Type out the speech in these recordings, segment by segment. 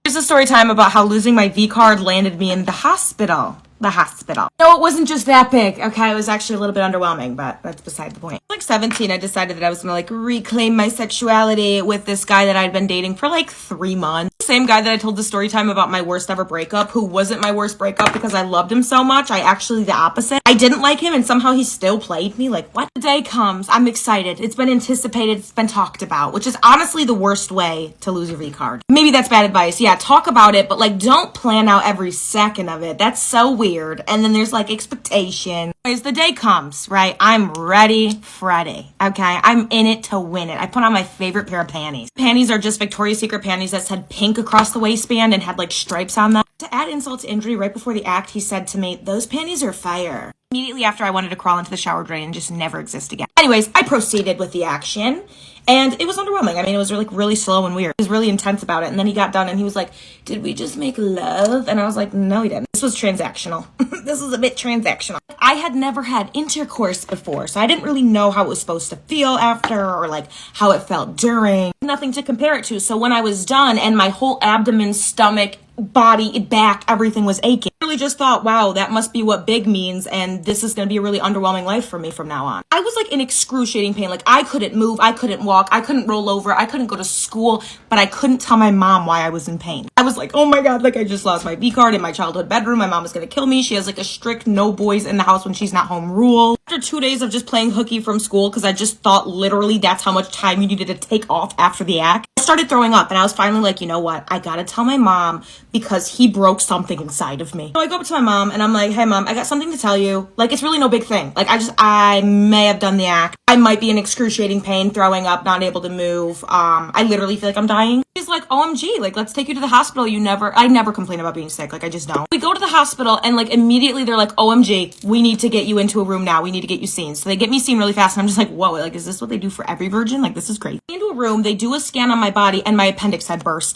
Here's a story time about how losing my V card landed me in the hospital. No, it wasn't just that big, okay? It was actually a little bit underwhelming, but that's beside the point. Like 17, I decided that I was gonna reclaim my sexuality with this guy that I'd been dating for 3 months. Same guy that I told the story time about my worst ever breakup, who wasn't my worst breakup because I loved him so much. I actually the opposite. I didn't like him and somehow he still played me. What? The day comes. I'm excited. It's been anticipated. It's been talked about, which is honestly the worst way to lose your V card. Maybe that's bad advice. Yeah, talk about it, but don't plan out every second of it. That's so weird. And then there's expectation. Anyways, the day comes, right? I'm ready Friday, okay? I'm in it to win it. I put on my favorite pair of panties. Panties are just Victoria's Secret panties that said pink across the waistband and had stripes on them. To add insult to injury, right before the act, he said to me, "Those panties are fire." Immediately after, I wanted to crawl into the shower drain and just never exist again. Anyways, I proceeded with the action, and it was underwhelming. I mean, it was really slow and weird. He was really intense about it, and then he got done, and he was like, "Did we just make love?" And I was like, "No, he didn't." This was transactional. This was a bit transactional. I had never had intercourse before, so I didn't really know how it was supposed to feel after, or how it felt during. Nothing to compare it to, so when I was done, and my whole abdomen, stomach, body, back, everything was aching. I really just thought, wow, that must be what big means, and this is going to be a really underwhelming life for me from now on. I was in excruciating pain. I couldn't move, I couldn't walk, I couldn't roll over, I couldn't go to school, but I couldn't tell my mom why I was in pain. I was oh my god, I just lost my V card in my childhood bedroom. My mom is going to kill me. She has a strict no boys in the house when she's not home rule. After 2 days of just playing hooky from school, because I just thought literally that's how much time you needed to take off after the act, I started throwing up, and I was finally you know what, I gotta tell my mom because he broke something inside of me. So I go up to my mom and I'm like, "Hey mom, I got something to tell you. It's really no big thing. I may have done the act. I might be in excruciating pain, throwing up, not able to move. I literally feel like I'm dying." She's like, "OMG, let's take you to the hospital. I never complain about being sick. I just don't." We go to the hospital and immediately they're like, "OMG, we need to get you into a room now. We need to get you seen." So they get me seen really fast and I'm just whoa, is this what they do for every virgin? This is crazy. Into a room, they do a scan on my body and my appendix had burst.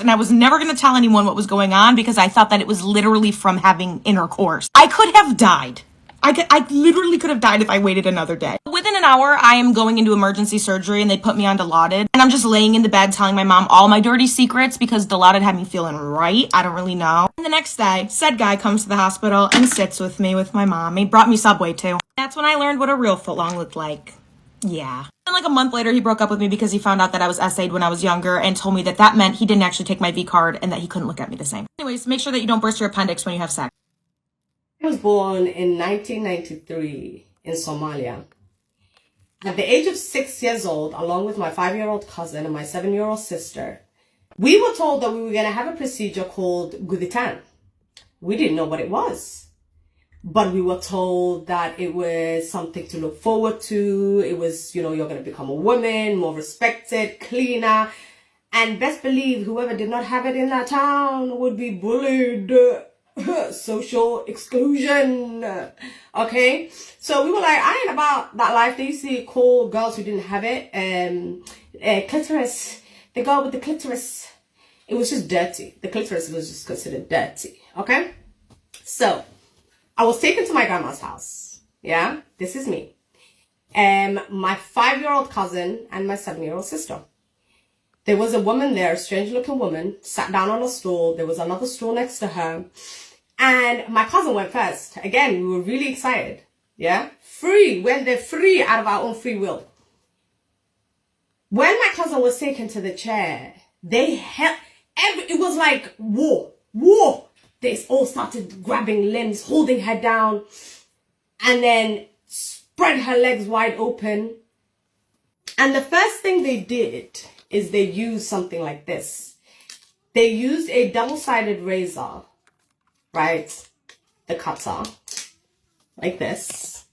And I was never going to tell anyone what was going on because I thought that it was literally from having intercourse. I could have died. I literally could have died if I waited another day. Within an hour, I am going into emergency surgery and they put me on Dilaudid. And I'm just laying in the bed telling my mom all my dirty secrets because Dilaudid had me feeling right. I don't really know. And the next day, said guy comes to the hospital and sits with me with my mom. He brought me Subway too. That's when I learned what a real footlong looked like. Yeah. And a month later, he broke up with me because he found out that I was essayed when I was younger and told me that meant he didn't actually take my V card and that he couldn't look at me the same. Anyways, make sure that you don't burst your appendix when you have sex. I was born in 1993 in Somalia. At the age of 6 years old, along with my 5-year-old cousin and my 7-year-old sister, we were told that we were going to have a procedure called guditan. We didn't know what it was. But we were told that it was something to look forward to. It was, you're going to become a woman, more respected, cleaner. And best believe whoever did not have it in that town would be bullied. Social exclusion. Okay? So we were I ain't about that life. They used to call girls who didn't have it, clitoris. The girl with the clitoris. It was just dirty. The clitoris was just considered dirty. Okay? So I was taken to my grandma's house. Yeah, this is me. My 5-year-old cousin and my 7-year-old sister. There was a woman there, a strange-looking woman, sat down on a stool. There was another stool next to her. And my cousin went first. Again, we were really excited. Yeah, free. When they're free out of our own free will. When my cousin was taken to the chair, they held... It was like war. They all started grabbing limbs, holding her down, and then spread her legs wide open. And the first thing they did is they used something like this. They used a double-sided razor, right? The cutter, like this.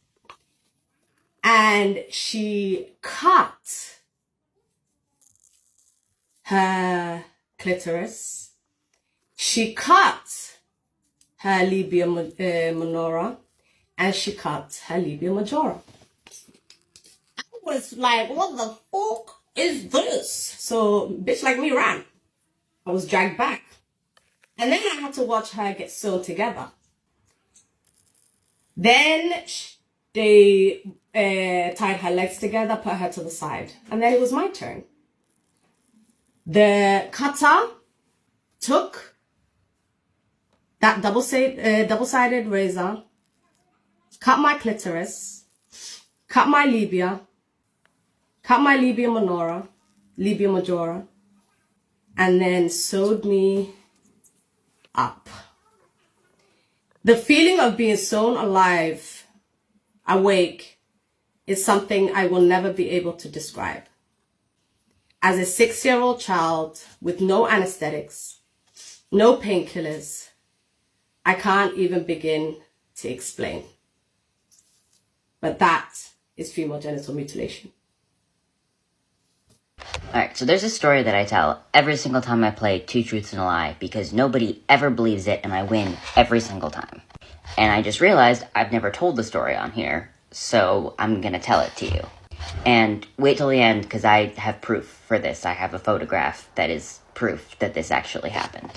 And she cut her clitoris. She cut her labia minora, and she cut her labia majora. I was like, what the fuck is this? So, bitch like me ran. I was dragged back. And then I had to watch her get sewn together. Then they tied her legs together, put her to the side. And then it was my turn. The cutter took that double-sided razor, cut my clitoris, cut my labia, cut my labia majora, and then sewed me up. The feeling of being sewn alive, awake, is something I will never be able to describe. As a 6-year-old child with no anesthetics, no painkillers, I can't even begin to explain. But that is female genital mutilation. Alright, so there's a story that I tell every single time I play Two Truths and a Lie because nobody ever believes it and I win every single time. And I just realized I've never told the story on here, so I'm gonna tell it to you. And wait till the end because I have proof for this. I have a photograph that is proof that this actually happened.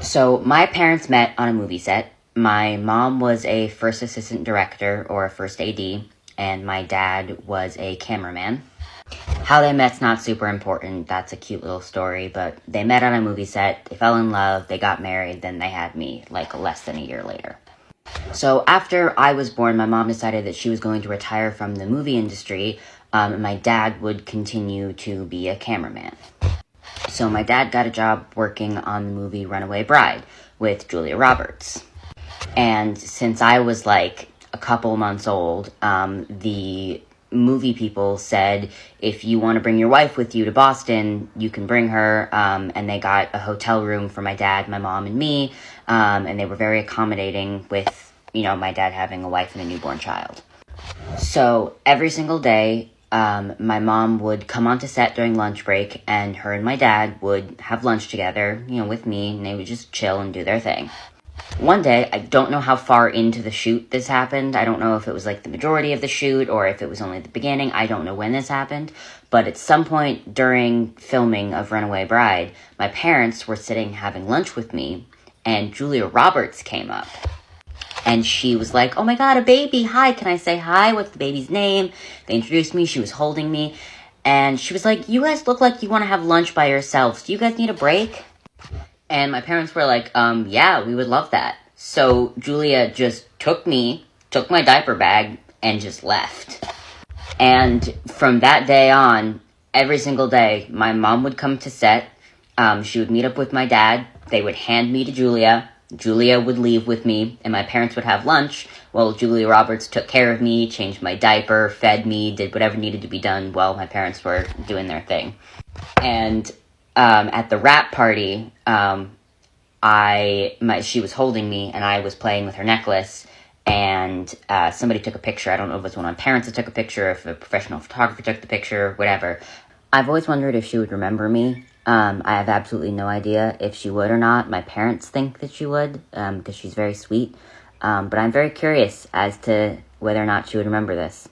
So my parents met on a movie set. My mom was a first assistant director or a first AD, and my dad was a cameraman. How they met's not super important. That's a cute little story, but they met on a movie set, they fell in love, they got married, then they had me like less than a year later. So after I was born, my mom decided that she was going to retire from the movie industry, and my dad would continue to be a cameraman. So my dad got a job working on the movie Runaway Bride with Julia Roberts. And since I was like a couple months old, the movie people said, if you want to bring your wife with you to Boston, you can bring her, and they got a hotel room for my dad, my mom, and me, and they were very accommodating with, my dad having a wife and a newborn child. So every single day, my mom would come onto set during lunch break, and her and my dad would have lunch together, with me, and they would just chill and do their thing. One day, I don't know how far into the shoot this happened. I don't know if it was like the majority of the shoot or if it was only the beginning. I don't know when this happened. But at some point during filming of Runaway Bride, my parents were sitting having lunch with me, and Julia Roberts came up. And she was like, oh my god, a baby, hi, can I say hi? What's the baby's name? They introduced me, she was holding me, and she was like, you guys look like you want to have lunch by yourselves. Do you guys need a break? And my parents were like, yeah, we would love that. So Julia just took my diaper bag, and just left. And from that day on, every single day, my mom would come to set. She would meet up with my dad. They would hand me to Julia. Julia would leave with me, and my parents would have lunch while Julia Roberts took care of me, changed my diaper, fed me, did whatever needed to be done while my parents were doing their thing. And at the wrap party, she was holding me, and I was playing with her necklace, and somebody took a picture. I don't know if it was one of my parents that took a picture, if a professional photographer took the picture, whatever. I've always wondered if she would remember me. I have absolutely no idea if she would or not. My parents think that she would, because she's very sweet. But I'm very curious as to whether or not she would remember this.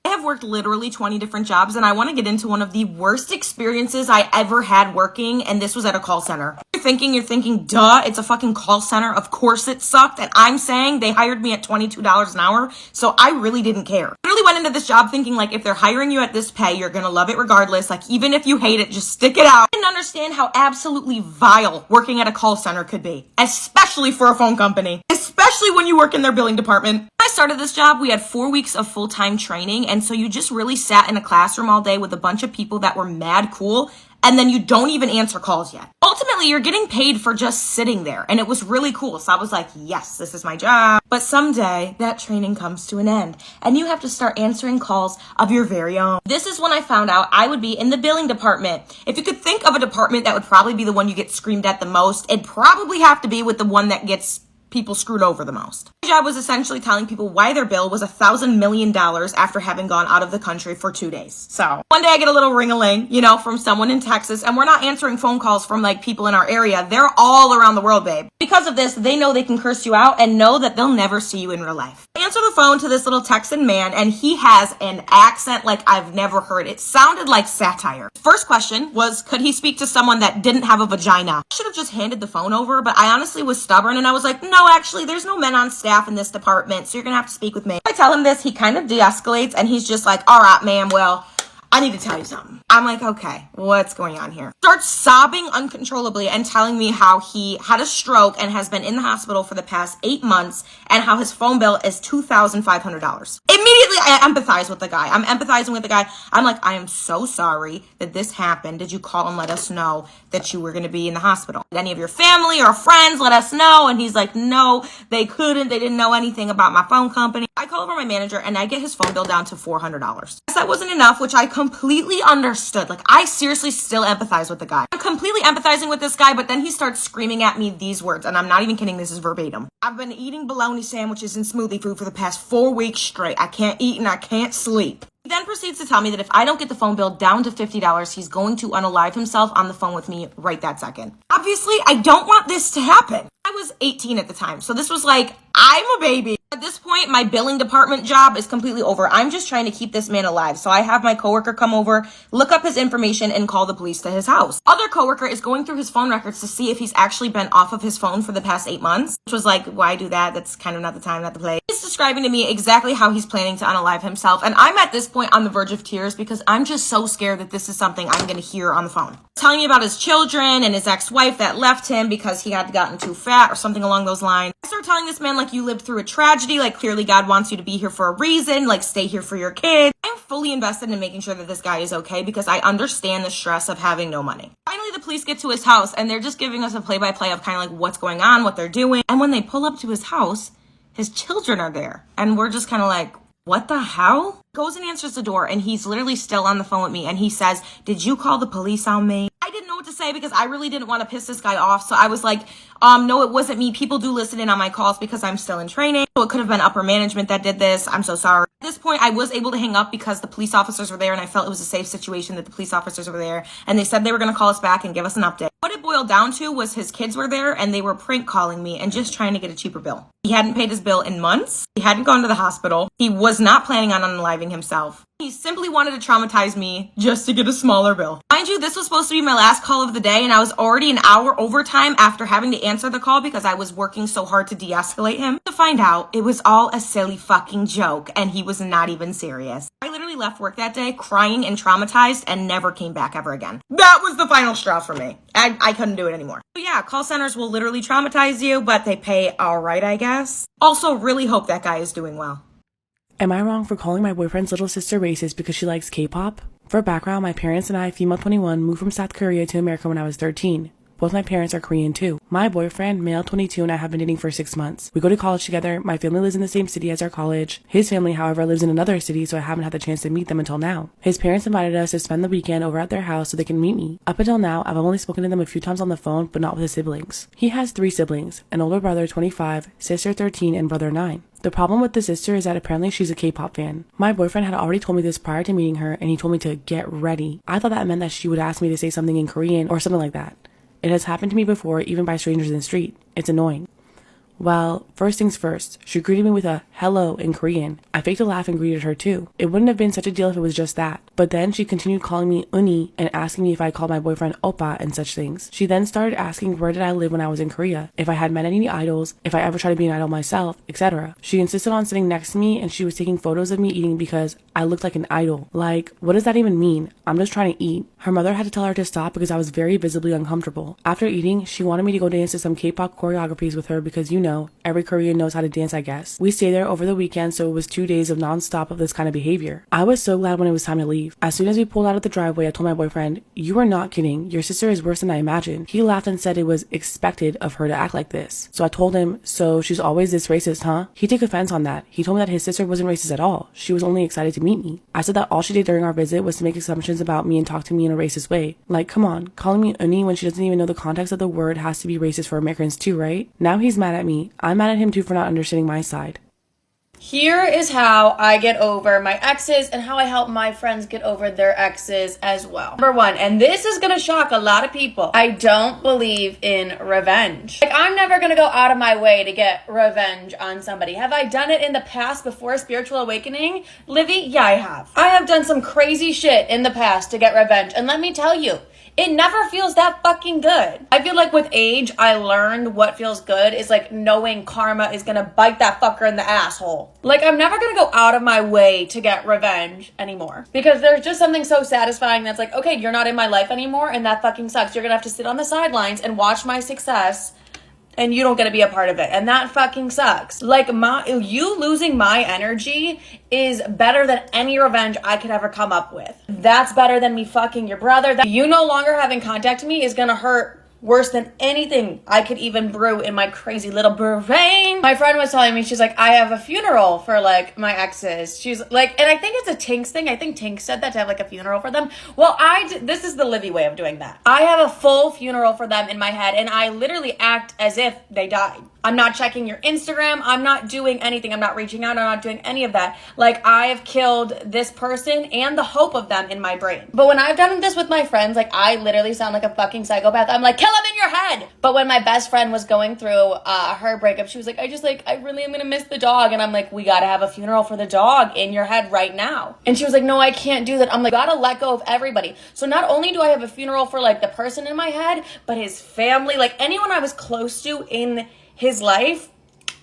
I have worked literally 20 different jobs, and I want to get into one of the worst experiences I ever had working, and this was at a call center. You're thinking, duh, it's a fucking call center. Of course it sucked. And I'm saying they hired me at $22 an hour, so I really didn't care. I really went into this job thinking, like, if they're hiring you at this pay, you're gonna love it regardless. Like, even if you hate it, just stick it out. I didn't understand how absolutely vile working at a call center could be, especially for a phone company, especially when you work in their billing department. When I started this job, we had 4 weeks of full-time training, and so you just really sat in a classroom all day with a bunch of people that were mad cool, and then you don't even answer calls yet. Ultimately, you're getting paid for just sitting there, and it was really cool. So I was like, yes, this is my job. But someday, that training comes to an end, and you have to start answering calls of your very own. This is when I found out I would be in the billing department. If you could think of a department that would probably be the one you get screamed at the most, it'd probably have to be with the one that gets people screwed over the most. My job was essentially telling people why their bill was $1,000 million after having gone out of the country for 2 days. So one day I get a little ring-a-ling, from someone in Texas, and we're not answering phone calls from like people in our area. They're all around the world, babe. Because of this, they know they can curse you out and know that they'll never see you in real life. I answer the phone to this little Texan man, and he has an accent like I've never heard. It sounded like satire. First question was, could he speak to someone that didn't have a vagina? I should have just handed the phone over, but I honestly was stubborn, and I was like, no, actually, there's no men on staff in this department, so you're gonna have to speak with me. I tell him this, he kind of de-escalates, and he's just like, all right, ma'am, well, I need to tell you something. I'm like, okay, what's going on here? Starts sobbing uncontrollably and telling me how he had a stroke and has been in the hospital for the past 8 months and how his phone bill is $2,500. Immediately, I empathize with the guy. I'm empathizing with the guy. I'm like, I am so sorry that this happened. Did you call and let us know that you were going to be in the hospital? Did any of your family or friends let us know? And he's like, no, they couldn't. They didn't know anything about my phone company. I call over my manager and I get his phone bill down to $400. That wasn't enough, which I completely understood. Like, I seriously still empathize with the guy. I'm completely empathizing with this guy, but then he starts screaming at me these words, and I'm not even kidding, this is verbatim. I've been eating bologna sandwiches and smoothie food for the past 4 weeks straight. I can't eat and I can't sleep. He then proceeds to tell me that if I don't get the phone bill down to $50, he's going to unalive himself on the phone with me right that second. Obviously, I don't want this to happen. I was 18 at the time, so this was like, I'm a baby. At this point, my billing department job is completely over. I'm just trying to keep this man alive. So I have my coworker come over, look up his information, and call the police to his house. Other coworker is going through his phone records to see if he's actually been off of his phone for the past 8 months, which was like, why do that? That's kind of not the time, not the place. He's describing to me exactly how he's planning to unalive himself, and I'm at this point on the verge of tears because I'm just so scared that this is something I'm going to hear on the phone. Telling me about his children and his ex-wife that left him because he had gotten too fat or something along those lines. I start telling this man, like, you lived through a tragedy, like, clearly God wants you to be here for a reason, like, stay here for your kids. I'm fully invested in making sure that this guy is okay because I understand the stress of having no money. Finally, the police get to his house and they're just giving us a play-by-play of kind of like what's going on, what they're doing. And when they pull up to his house, his children are there. And we're just kind of like, what the hell? Goes and answers the door and he's literally still on the phone with me and he says, did you call the police on me? I didn't know what to say because I really didn't want to piss this guy off. So I was like, no, it wasn't me. People do listen in on my calls because I'm still in training. So it could have been upper management that did this. I'm so sorry. At this point, I was able to hang up because the police officers were there and I felt it was a safe situation that the police officers were there. And they said they were going to call us back and give us an update. What it boiled down to was his kids were there and they were prank calling me and just trying to get a cheaper bill. He hadn't paid his bill in months. He hadn't gone to the hospital. He was not planning on unaliving himself. He simply wanted to traumatize me just to get a smaller bill. Mind you, this was supposed to be my last call of the day and I was already an hour overtime after having to answer the call because I was working so hard to de-escalate him. To find out, it was all a silly fucking joke and he was not even serious. I literally left work that day crying and traumatized and never came back ever again. That was the final straw for me. I couldn't do it anymore. So yeah, call centers will literally traumatize you, but they pay all right, I guess. Also, really hope that guy is doing well. Am I wrong for calling my boyfriend's little sister racist because she likes K-pop? For background, my parents and I, female 21, moved from South Korea to America when I was 13. Both my parents are Korean too. My boyfriend, male 22, and I have been dating for 6 months. We go to college together. My family lives in the same city as our college. His family, however, lives in another city, so I haven't had the chance to meet them until now. His parents invited us to spend the weekend over at their house so they can meet me. Up until now, I've only spoken to them a few times on the phone, but not with his siblings. He has 3 siblings, an older brother, 25, sister, 13, and brother, 9. The problem with the sister is that apparently she's a K-pop fan. My boyfriend had already told me this prior to meeting her, and he told me to get ready. I thought that meant that she would ask me to say something in Korean or something like that. It has happened to me before, even by strangers in the street. It's annoying. Well, first things first, she greeted me with a hello in Korean. I faked a laugh and greeted her too. It wouldn't have been such a deal if it was just that. But then she continued calling me uni and asking me if I called my boyfriend oppa and such things. She then started asking where did I live when I was in Korea, if I had met any idols, if I ever tried to be an idol myself, etc. She insisted on sitting next to me and she was taking photos of me eating because I looked like an idol. Like, what does that even mean? I'm just trying to eat. Her mother had to tell her to stop because I was very visibly uncomfortable. After eating, she wanted me to go dance to some K-pop choreographies with her because, you know, every Korean knows how to dance, I guess. We stayed there over the weekend, so it was 2 days of non-stop of this kind of behavior. I was so glad when it was time to leave. As soon as we pulled out of the driveway, I told my boyfriend, "You are not kidding. Your sister is worse than I imagined." He laughed and said it was expected of her to act like this. So I told him, "So she's always this racist, huh?" He took offense on that. He told me that his sister wasn't racist at all. She was only excited to meet me. I said that all she did during our visit was to make assumptions about me and talk to me in a racist way. Like, come on, calling me uni when she doesn't even know the context of the word has to be racist for Americans too, right? Now he's mad at me. I'm mad at him too for not understanding my side. Here is how I get over my exes and how I help my friends get over their exes as well. Number 1, and this is gonna shock a lot of people, I don't believe in revenge. Like, I'm never gonna go out of my way to get revenge on somebody. Have I done it in the past before a spiritual awakening? Livy, yeah, I have. I have done some crazy shit in the past to get revenge, and let me tell you, it never feels that fucking good. I feel like with age, I learned what feels good is like knowing karma is gonna bite that fucker in the asshole. Like, I'm never gonna go out of my way to get revenge anymore. Because there's just something so satisfying that's like, okay, you're not in my life anymore, and that fucking sucks. You're gonna have to sit on the sidelines and watch my success, and you don't get to be a part of it. And that fucking sucks. Like, you losing my energy is better than any revenge I could ever come up with. That's better than me fucking your brother. That you no longer having contact with me is gonna hurt worse than anything I could even brew in my crazy little brain. My friend was telling me, she's like, I have a funeral for like my exes. She's like, and I think it's a Tinks thing. I think Tinks said that, to have like a funeral for them. Well, this is the Livy way of doing that. I have a full funeral for them in my head, and I literally act as if they died. I'm not checking your Instagram. I'm not doing anything. I'm not reaching out. I'm not doing any of that. Like, I have killed this person and the hope of them in my brain. But when I've done this with my friends, like, I literally sound like a fucking psychopath. I'm like, kill him in your head. But when my best friend was going through her breakup, she was like, I really am going to miss the dog. And I'm like, we got to have a funeral for the dog in your head right now. And she was like, no, I can't do that. I'm like, gotta let go of everybody. So not only do I have a funeral for like the person in my head, but his family, like anyone I was close to in his life,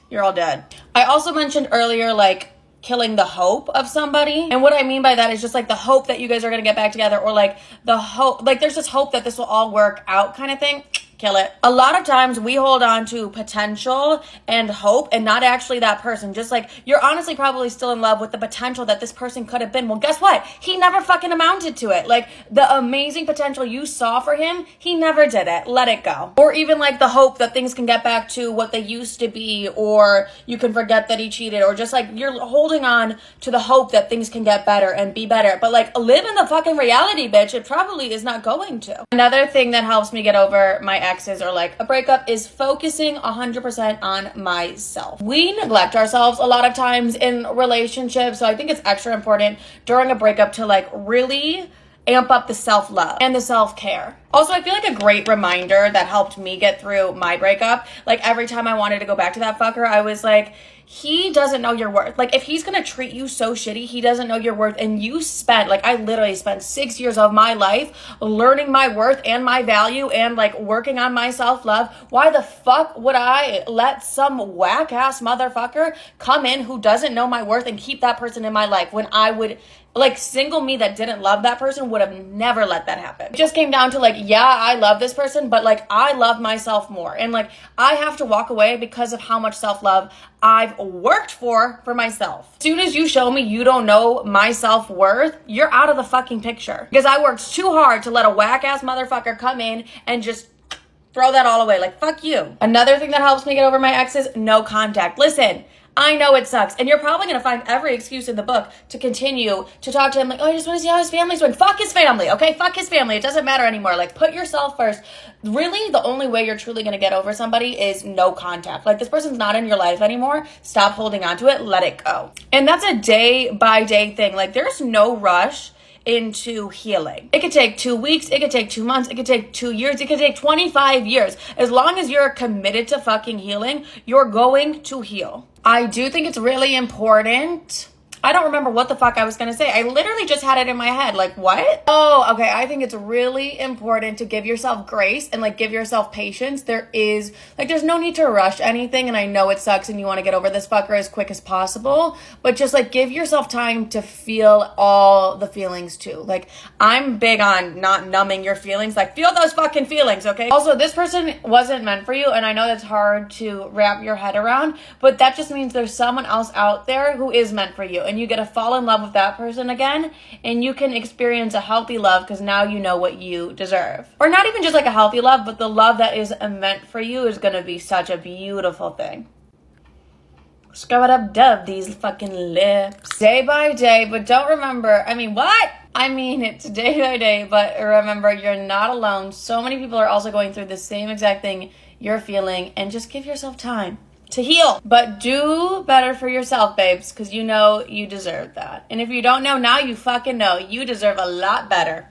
you're all dead. I also mentioned earlier, like, killing the hope of somebody. And what I mean by that is just like the hope that you guys are gonna get back together, or like the hope, like there's this hope that this will all work out kind of thing. Kill it. A lot of times we hold on to potential and hope and not actually that person. Just like, you're honestly probably still in love with the potential that this person could have been. Well, guess what? He never fucking amounted to it. Like, the amazing potential you saw for him, he never did it. Let it go. Or even like the hope that things can get back to what they used to be, or you can forget that he cheated, or just like you're holding on to the hope that things can get better and be better. But like, live in the fucking reality, bitch. It probably is not going to. Another thing that helps me get over my exes or like a breakup is focusing 100% on myself. We neglect ourselves a lot of times in relationships, so I think it's extra important during a breakup to like really amp up the self-love and the self-care. Also, I feel like a great reminder that helped me get through my breakup, like every time I wanted to go back to that fucker, I was like, he doesn't know your worth. Like, if he's gonna treat you so shitty, he doesn't know your worth. And you spent, like, I literally spent 6 years of my life learning my worth and my value and like working on my self-love. Why the fuck would I let some whack-ass motherfucker come in who doesn't know my worth and keep that person in my life, when I would, like, single me that didn't love that person would have never let that happen. It just came down to like, yeah, I love this person, but like, I love myself more. And like, I have to walk away because of how much self-love I've worked for myself. As soon as you show me you don't know my self-worth, you're out of the fucking picture. Because I worked too hard to let a whack-ass motherfucker come in and just throw that all away. Like, fuck you. Another thing that helps me get over my exes, no contact. Listen, I know it sucks, and you're probably going to find every excuse in the book to continue to talk to him like, oh, I just want to see how his family's doing. Fuck his family, okay? Fuck his family. It doesn't matter anymore. Like, put yourself first. Really, the only way you're truly going to get over somebody is no contact. Like, this person's not in your life anymore. Stop holding on to it. Let it go. And that's a day-by-day thing. Like, there's no rush into healing. It could take 2 weeks, it could take 2 months, it could take 2 years, it could take 25 years. As long as you're committed to fucking healing, you're going to heal. I do think it's really important. I don't remember what the fuck I was gonna say. I literally just had it in my head. Like, what? Oh, okay. I think it's really important to give yourself grace and like give yourself patience. There's no need to rush anything. And I know it sucks and you want to get over this fucker as quick as possible, but just like give yourself time to feel all the feelings too. Like, I'm big on not numbing your feelings. Like, feel those fucking feelings, okay? Also, this person wasn't meant for you. And I know that's hard to wrap your head around, but that just means there's someone else out there who is meant for you. And you get to fall in love with that person again, and you can experience a healthy love because now you know what you deserve. Or not even just like a healthy love, but the love that is meant for you is going to be such a beautiful thing. Scrub it up, dub these fucking lips. Day by day, but don't remember, it's day by day, but remember, you're not alone. So many people are also going through the same exact thing you're feeling, and just give yourself time to heal. But do better for yourself, babes, because you know you deserve that. And if you don't know now, you fucking know. You deserve a lot better.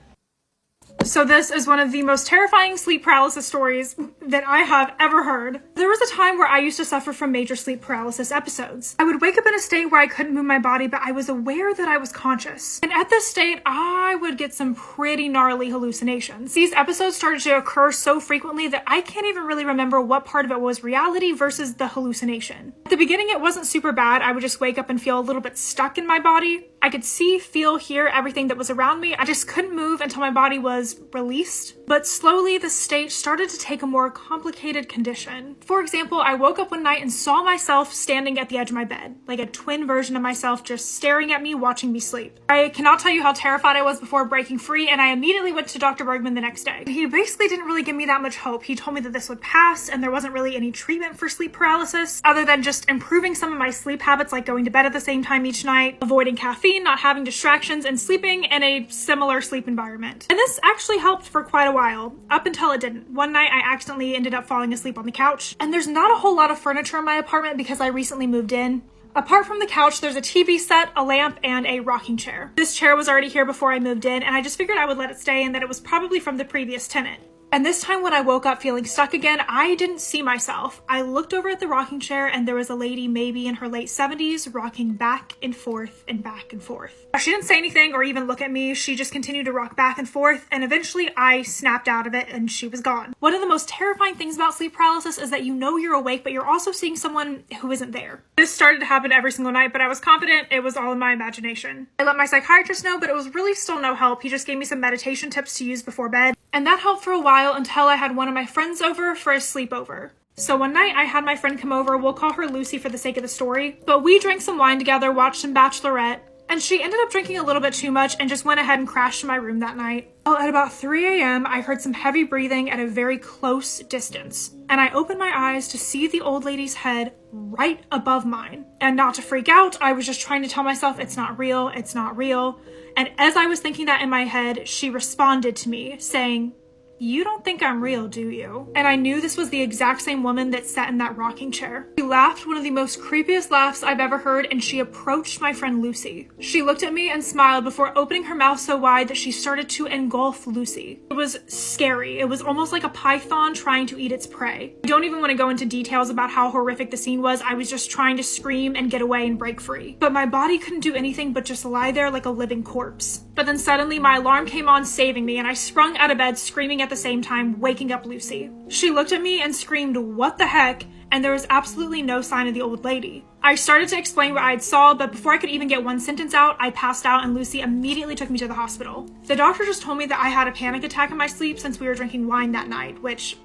So this is one of the most terrifying sleep paralysis stories that I have ever heard. There was a time where I used to suffer from major sleep paralysis episodes. I would wake up in a state where I couldn't move my body, but I was aware that I was conscious. And at this state, I would get some pretty gnarly hallucinations. These episodes started to occur so frequently that I can't even really remember what part of it was reality versus the hallucination. At the beginning, it wasn't super bad. I would just wake up and feel a little bit stuck in my body. I could see, feel, hear everything that was around me. I just couldn't move until my body was released. But slowly, the state started to take a more complicated condition. For example, I woke up one night and saw myself standing at the edge of my bed, like a twin version of myself just staring at me, watching me sleep. I cannot tell you how terrified I was before breaking free, and I immediately went to Dr. Bergman the next day. He basically didn't really give me that much hope. He told me that this would pass, and there wasn't really any treatment for sleep paralysis, other than just improving some of my sleep habits, like going to bed at the same time each night, avoiding caffeine, not having distractions, and sleeping in a similar sleep environment. And this actually helped for quite a while, up until it didn't. One night I accidentally ended up falling asleep on the couch, and there's not a whole lot of furniture in my apartment because I recently moved in. Apart from the couch, there's a TV set, a lamp, and a rocking chair. This chair was already here before I moved in, and I just figured I would let it stay and that it was probably from the previous tenant. And this time when I woke up feeling stuck again, I didn't see myself. I looked over at the rocking chair and there was a lady maybe in her late 70s rocking back and forth and back and forth. She didn't say anything or even look at me. She just continued to rock back and forth, and eventually I snapped out of it and she was gone. One of the most terrifying things about sleep paralysis is that you know you're awake, but you're also seeing someone who isn't there. This started to happen every single night, but I was confident it was all in my imagination. I let my psychiatrist know, but it was really still no help. He just gave me some meditation tips to use before bed, and that helped for a while until I had one of my friends over for a sleepover. So one night I had my friend come over, we'll call her Lucy for the sake of the story, but we drank some wine together, watched some Bachelorette, and she ended up drinking a little bit too much and just went ahead and crashed in my room that night. Well, at about 3 a.m., I heard some heavy breathing at a very close distance, and I opened my eyes to see the old lady's head right above mine. And not to freak out, I was just trying to tell myself it's not real, it's not real. And as I was thinking that in my head, she responded to me saying, "You don't think I'm real, do you?" And I knew this was the exact same woman that sat in that rocking chair. She laughed one of the most creepiest laughs I've ever heard, and she approached my friend Lucy. She looked at me and smiled before opening her mouth so wide that she started to engulf Lucy. It was scary. It was almost like a python trying to eat its prey. I don't even want to go into details about how horrific the scene was. I was just trying to scream and get away and break free. But my body couldn't do anything but just lie there like a living corpse. But then suddenly my alarm came on, saving me, and I sprung out of bed screaming at the same time, waking up Lucy. She looked at me and screamed, "What the heck?" And there was absolutely no sign of the old lady. I started to explain what I had saw, but before I could even get one sentence out, I passed out and Lucy immediately took me to the hospital. The doctor just told me that I had a panic attack in my sleep since we were drinking wine that night, which,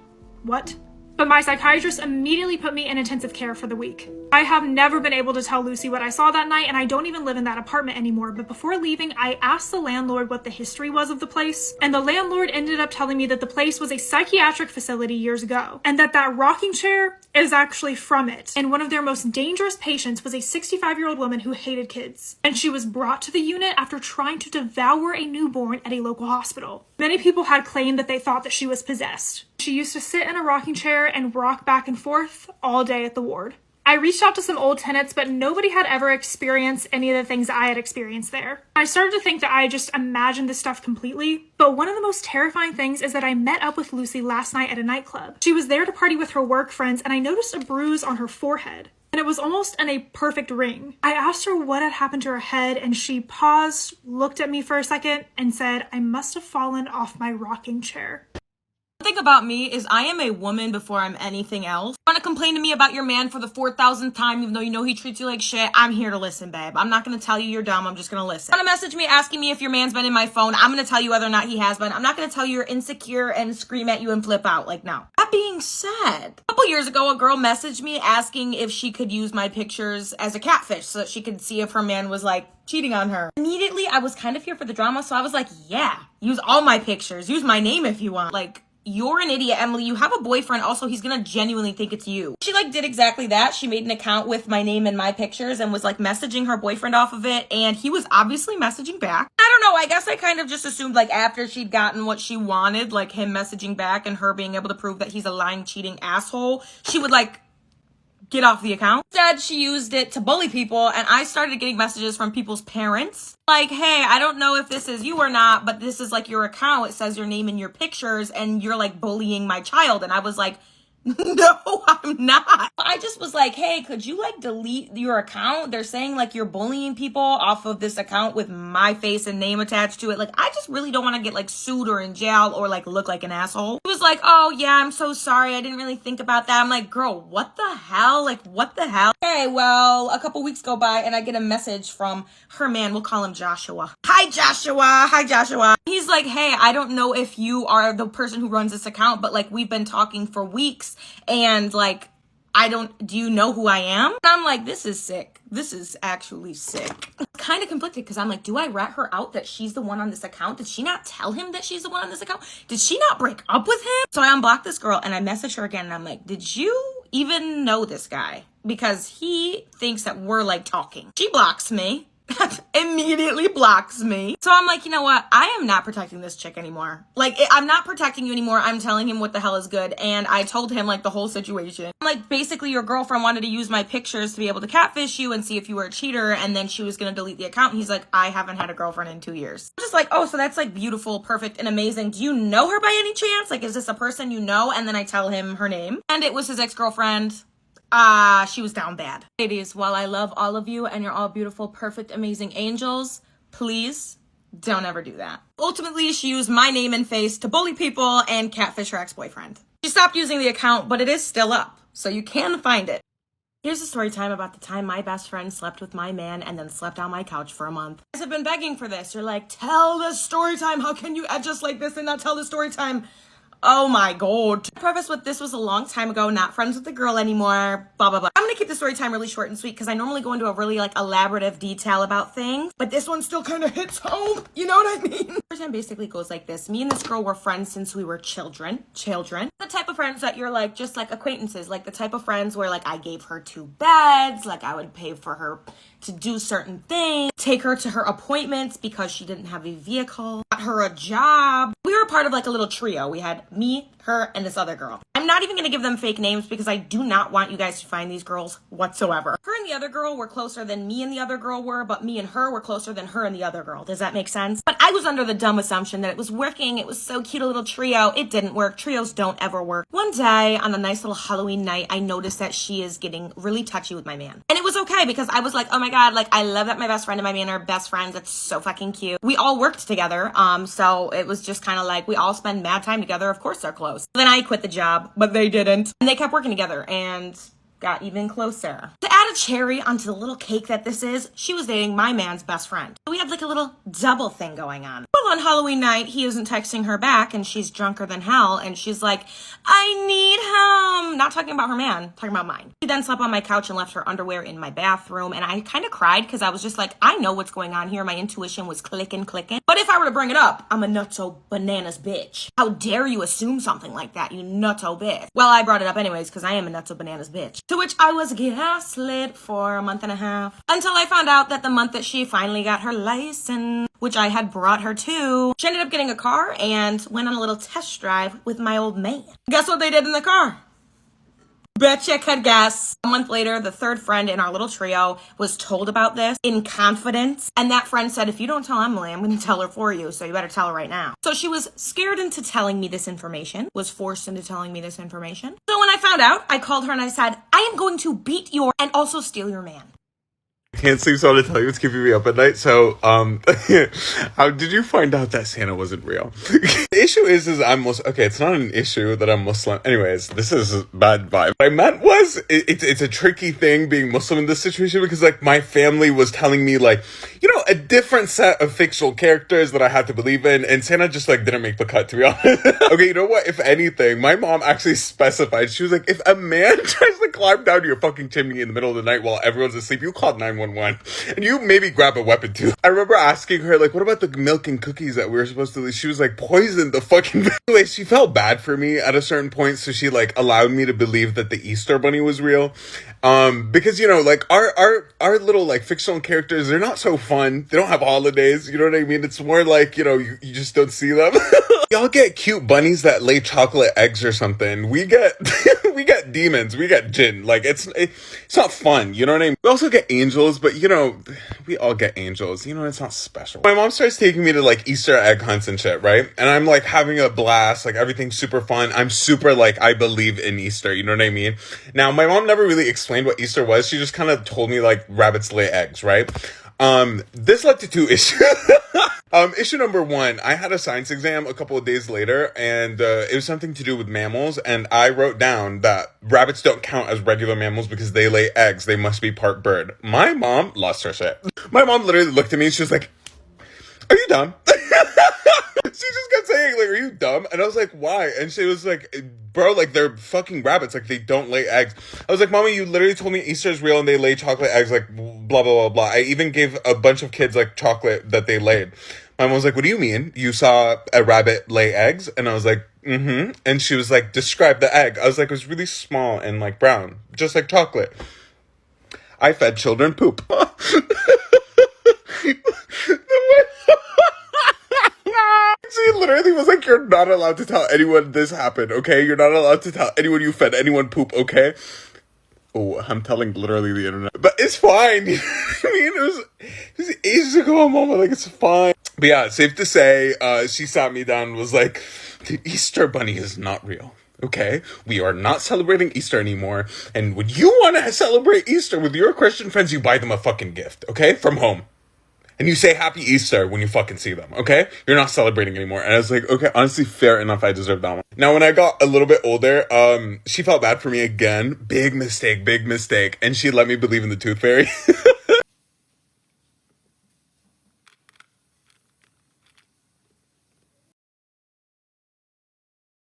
what? But my psychiatrist immediately put me in intensive care for the week. I have never been able to tell Lucy what I saw that night, and I don't even live in that apartment anymore, but before leaving, I asked the landlord what the history was of the place, and the landlord ended up telling me that the place was a psychiatric facility years ago, and that rocking chair is actually from it. And one of their most dangerous patients was a 65-year-old woman who hated kids, and she was brought to the unit after trying to devour a newborn at a local hospital. Many people had claimed that they thought that she was possessed. She used to sit in a rocking chair and rock back and forth all day at the ward. I reached out to some old tenants, but nobody had ever experienced any of the things I had experienced there. I started to think that I just imagined this stuff completely, but one of the most terrifying things is that I met up with Lucy last night at a nightclub. She was there to party with her work friends, and I noticed a bruise on her forehead, and it was almost in a perfect ring. I asked her what had happened to her head, and she paused, looked at me for a second, and said, "I must have fallen off my rocking chair." The thing about me is I am a woman before I'm anything else. You want to complain to me about your man for the 4,000th time, even though you know he treats you like shit? I'm here to listen, babe. I'm not going to tell you you're dumb. I'm just going to listen. You want to message me asking me if your man's been in my phone? I'm going to tell you whether or not he has been. I'm not going to tell you you're insecure and scream at you and flip out. Like, no. That being said, a couple years ago, a girl messaged me asking if she could use my pictures as a catfish so that she could see if her man was like cheating on her. Immediately, I was kind of here for the drama, so I was like, yeah, use all my pictures. Use my name if you want. Like, you're an idiot, Emily. You have a boyfriend. Also, he's gonna genuinely think it's you. She did exactly that. She made an account with my name and my pictures and was messaging her boyfriend off of it, and he was obviously messaging back. I don't know, I guess I kind of just assumed after she'd gotten what she wanted, him messaging back and her being able to prove that he's a lying, cheating asshole, she would get off the account. Instead, she used it to bully people, and I started getting messages from people's parents. Like, hey, I don't know if this is you or not, but this is like your account. It says your name and your pictures, and you're like bullying my child. And I was like, no, I'm not. I just was like, hey, could you like delete your account? They're saying like you're bullying people off of this account with my face and name attached to it. Like, I just really don't want to get like sued or in jail or like look like an asshole. He was like, oh yeah, I'm so sorry. I didn't really think about that. I'm like, girl, what the hell? Like, what the hell? Okay, well, a couple weeks go by and I get a message from her man. We'll call him Joshua. Hi, Joshua. Hi, Joshua. He's like, hey, I don't know if you are the person who runs this account, but like we've been talking for weeks. And like, do you know who I am? And I'm like, this is sick. This is actually sick. I'm kind of conflicted because I'm like, do I rat her out that she's the one on this account? Did she not tell him that she's the one on this account? Did she not break up with him? So I unblocked this girl and I messaged her again and I'm like, did you even know this guy? Because he thinks that we're like talking. She blocks me. Immediately blocks me. So I'm like, you know what? I am not protecting this chick anymore. Like, I'm not protecting you anymore. I'm telling him what the hell is good. And I told him like the whole situation. I'm like, basically your girlfriend wanted to use my pictures to be able to catfish you and see if you were a cheater. And then she was going to delete the account. And he's like, I haven't had a girlfriend in 2 years. I'm just like, oh, so that's like beautiful, perfect, and amazing. Do you know her by any chance? Like, is this a person you know? And then I tell him her name. And it was his ex-girlfriend. She was down bad. Ladies, while I love all of you and you're all beautiful, perfect, amazing angels, please don't ever do that. Ultimately, she used my name and face to bully people and catfish her ex-boyfriend. She stopped using the account, but it is still up, so you can find it. Here's a story time about the time my best friend slept with my man and then slept on my couch for a month. You guys have been begging for this. You're like, tell the story time. How can you act just like this and not tell the story time? Oh my god. To preface with, this was a long time ago, not friends with the girl anymore, blah, blah, blah. I'm gonna keep the story time really short and sweet because I normally go into a really like elaborative detail about things, but this one still kind of hits home. You know what I mean? The story time basically goes like this. Me and this girl were friends since we were children. The type of friends that you're like, just like acquaintances, like the type of friends where like I gave her 2 beds, like I would pay for her to do certain things, take her to her appointments because she didn't have a vehicle, got her a job. We were part of like a little trio. We had me, her, and this other girl. I'm not even gonna give them fake names because I do not want you guys to find these girls whatsoever. Her and the other girl were closer than me and the other girl were, but me and her were closer than her and the other girl. Does that make sense? But I was under the dumb assumption that it was working. It was so cute, a little trio. It didn't work. Trios don't ever work. One day on a nice little Halloween night, I noticed that she is getting really touchy with my man. And it was okay because I was like, oh my god, like I love that my best friend and my man are best friends. It's so fucking cute. We all worked together. So it was just kind of like we all spend mad time together. Of course they're close. Then I quit the job, but they didn't. And they kept working together and got even closer. To add a cherry onto the little cake that this is, she was dating my man's best friend. So we had like a little double thing going on. Well, on Halloween night, he isn't texting her back and she's drunker than hell. And she's like, I need him. Not talking about her man, talking about mine. She then slept on my couch and left her underwear in my bathroom. And I kind of cried because I was just like, I know what's going on here. My intuition was clicking. But if I were to bring it up, I'm a nutso bananas bitch. How dare you assume something like that, you nutso bitch? Well, I brought it up anyways because I am a nutso bananas bitch. To which I was gaslit for a month and a half until I found out that the month that she finally got her license, which I had brought her to, she ended up getting a car and went on a little test drive with my old man. Guess what they did in the car? Bet you could guess. A month later, the third friend in our little trio was told about this in confidence. And that friend said, if you don't tell Emily, I'm going to tell her for you. So you better tell her right now. So she was scared into telling me this information, was forced into telling me this information. So when I found out, I called her and I said, I am going to beat your and also steal your man. Can't sleep, so I want to tell you what's keeping me up at night. So, how did you find out that Santa wasn't real? The issue is I'm Muslim. Okay, it's not an issue that I'm Muslim. Anyways, this is a bad vibe. What I meant was, it's a tricky thing being Muslim in this situation because, like, my family was telling me, like, you know, a different set of fictional characters that I had to believe in, and Santa just, like, didn't make the cut, to be honest. Okay, you know what? If anything, my mom actually specified, she was like, if a man tries to climb down your fucking chimney in the middle of the night while everyone's asleep, you call 911. And you maybe grab a weapon too. I remember asking her, like, what about the milk and cookies that we were supposed to leave? She was like, poison the fucking... Anyway, she felt bad for me at a certain point, so she, like, allowed me to believe that the Easter Bunny was real. Because, you know, like, our little, like, fictional characters, they're not so fun. fun. They don't have holidays. You know what I mean? It's more like, you just don't see them. Y'all get cute bunnies that lay chocolate eggs or something. We get we get demons. We get jinn. Like it's not fun. You know what I mean? We also get angels, but we all get angels. It's not special. My mom starts taking me to like Easter egg hunts and shit, right? And I'm like having a blast. Like everything's super fun. I'm super like I believe in Easter. You know what I mean? Now my mom never really explained what Easter was. She just kind of told me like rabbits lay eggs, right? This led to 2 issues. Issue number 1, I had a science exam a couple of days later, and it was something to do with mammals, and I wrote down that rabbits don't count as regular mammals because they lay eggs. They must be part bird. My mom lost her shit. My mom literally looked at me and she was like, "Are you dumb?" She just kept saying, like, "Are you dumb?" And I was like, "Why?" And she was like, "Bro, like, they're fucking rabbits. Like, they don't lay eggs." I was like, "Mommy, you literally told me Easter is real and they lay chocolate eggs, like, blah, blah, blah, blah." I even gave a bunch of kids, like, chocolate that they laid. My mom was like, "What do you mean? You saw a rabbit lay eggs?" And I was like, "Mm-hmm." And she was like, "Describe the egg." I was like, "It was really small and, like, brown, just like chocolate." I fed children poop. She literally was like, "You're not allowed to tell anyone this happened, okay? You're not allowed to tell anyone you fed anyone poop, okay?" Oh, I'm telling literally the internet. But it's fine. You know what I mean? It was ages ago, Mama. Like, it's fine. But yeah, safe to say, she sat me down and was like, "The Easter Bunny is not real. Okay? We are not celebrating Easter anymore. And when you want to celebrate Easter with your Christian friends, you buy them a fucking gift, okay? From home. And you say Happy Easter when you fucking see them, okay? You're not celebrating anymore." And I was like, okay, honestly, fair enough. I deserve that one. Now, when I got a little bit older, she felt bad for me again. Big mistake. And she let me believe in the Tooth Fairy.